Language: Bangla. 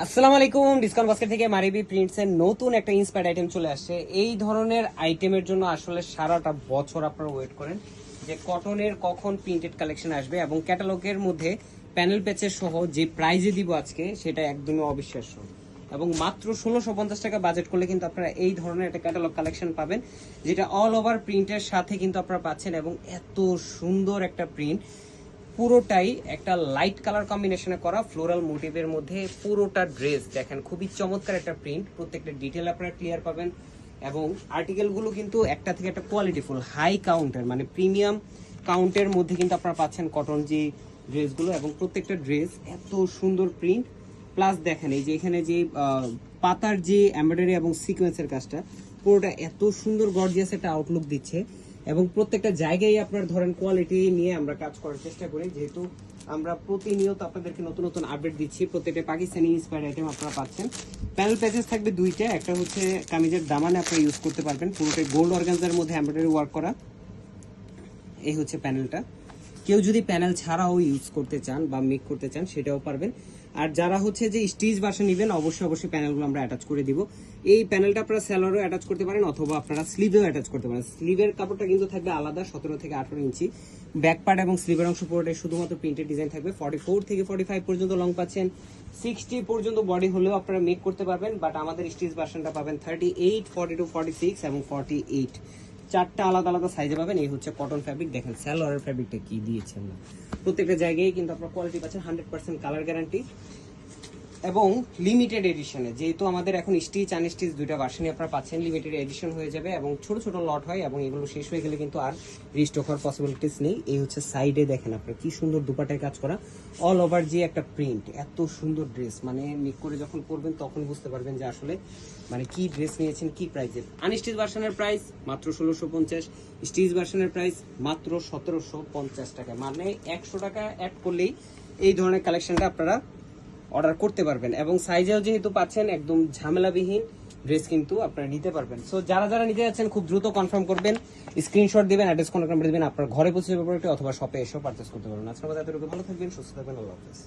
আসসালামু আলাইকুম। ডিসকাউন্ট বাস্কেট থেকে মারিবি প্রিন্টস এর নতুন একটা ইন্সপায়ার্ড আইটেম চলে আসছে। এই ধরনের আইটেমের জন্য আসলে সারাটা বছর আপনারা ওয়েট করেন যে কটনের কখন প্রিন্টেড কালেকশন আসবে, এবং ক্যাটালগের মধ্যে প্যানেল প্যাচের সহ যে প্রাইজে দিব আজকে সেটা একদমই অবিশ্বাস্য। এবং মাত্র 1650 টাকা বাজেট করলে কিন্তু আপনারা এই ধরনের একটা ক্যাটালগ কালেকশন পাবেন, যেটা অল ওভার প্রিন্টের সাথে কিন্তু আপনারা পাচ্ছেন। এবং এত সুন্দর একটা প্রিন্ট, পুরোটাই একটা লাইট কালার কম্বিনেশনে করা ফ্লোরাল মোটিভের মধ্যে পুরোটা ড্রেস দেখেন, খুবই চমৎকার একটা প্রিন্ট। প্রত্যেকটা ডিটেল আপনারা ক্লিয়ার পাবেন, এবং আর্টিকেলগুলো কিন্তু একটা থেকে একটা কোয়ালিটিফুল হাই কাউন্টের মানে প্রিমিয়াম কাউন্টের মধ্যে কিন্তু আপনারা পাচ্ছেন কটন যে ড্রেসগুলো। এবং প্রত্যেকটা ড্রেস এত সুন্দর প্রিন্ট, প্লাস দেখেন এই যে এখানে যে পাতার যে এমব্রয়ডারি এবং সিকোয়েন্সের কাজটা পুরোটা এত সুন্দর গর্জিয়াস একটা আউটলুক দিচ্ছে। এবং প্রত্যেকটা জায়গায় আপনার ধরেন কোয়ালিটি নিয়ে আমরা কাজ করার চেষ্টা করি, যেহেতু আমরা প্রতিনিয়ত আপনাদেরকে নতুন নতুন আপডেট দিচ্ছি। প্রত্যেকটা পাকিস্তানি ইন্সপায়ার্ড আইটেম আপনারা পাচ্ছেন। প্যানেল প্যাচেস থাকবে দুইটা, একটা হচ্ছে কামিজের দামানে আপনারা ইউজ করতে পারবেন, পুরোটাই গোল্ড অর্গানজার মধ্যে এমব্রয়ডারি ওয়ার্ক করা। এই হচ্ছে প্যানেলটা। কেউ যদি প্যানেল ছাড়াও ইউজ করতে চান বা মেক করতে চান সেটাও পারবেন। আর যারা হচ্ছে যে স্টিচ ভার্সন নেবেন অবশ্যই প্যানেলগুলো আমরা অ্যাটাচ করে দিব। এই প্যানেলটা আপনারা স্যালোয়ারও অ্যাটাচ করতে পারেন, অথবা আপনারা স্লিভেও অ্যাটাচ করতে পারেন। স্লিভের কাপড়টা কিন্তু থাকবে আলাদা 17 থেকে 18 ইঞ্চি। ব্যাক পার্ট এবং স্লিভের অংশ পুরোটাই শুধুমাত্র প্রিন্টেড ডিজাইন থাকবে। 44 থেকে 45 পর্যন্ত লং পাচ্ছেন, 60 পর্যন্ত বডি হলেও আপনারা মেক করতে পারবেন। বাট আমাদের স্টিচ ভার্সনটা পাবেন 38, 42, 46 এবং 48, চারটা আলাদা আলাদা সাইজে পাবেন। এই হচ্ছে কটন ফ্যাব্রিক, দেখেন স্যালোয়ারের ফ্যাব্রিকটা কি দিয়েছেন না, প্রত্যেকটা জায়গায় কিন্তু আপনার কোয়ালিটি পাচ্ছেন 100% কালার গ্যারান্টি। এবং লিমিটেড এডিশনে, যেহেতু আমাদের এখন স্টিচ আনস্টিচ দুইটা ভার্সনই আপনারা পাচ্ছেন, লিমিটেড এডিশন হয়ে যাবে এবং ছোট ছোট লট হয়, এবং এগুলো শেষ হয়ে গেলে কিন্তু আর রিস্টক হওয়ার পসিবিলিটিস নেই। এই হচ্ছে সাইডে দেখেন আপনার কি সুন্দর দুপাটায় কাজ করা, অল ওভার যে একটা প্রিন্ট, এত সুন্দর ড্রেস। মানে মেক করে যখন পরবেন তখন বুঝতে পারবেন যে আসলে মানে কি ড্রেস নিয়েছেন, কি প্রাইসের। আনস্টিচ ভার্সনের প্রাইস মাত্র 1650, স্টিচ ভার্সনের প্রাইস মাত্র 1750 টাকা। মানে 100 টাকা অ্যাড করলেই এই ধরনের কালেকশনটা আপনারা অর্ডার করতে পারবেন। এবং সাইজেও যেহেতু পাচ্ছেন একদম ঝামেলাবিহীন ড্রেস কিন্তু আপনারা নিতে পারবেন। সো যারা যারা নিতে যাচ্ছেন খুব দ্রুত কনফার্ম করবেন, স্ক্রিনশট দিবেন, অ্যাড্রেস কন্টাক্ট নাম্বার দিবেন, আপনার ঘরে পৌঁছে যাবে প্রোডাক্ট, অথবা শপে এসেও পারচেস করতে পারবেন। আজকের মতো এতটুকু, ভালো থাকবেন, সুস্থ থাকবেন, আল্লাহ হাফেজ।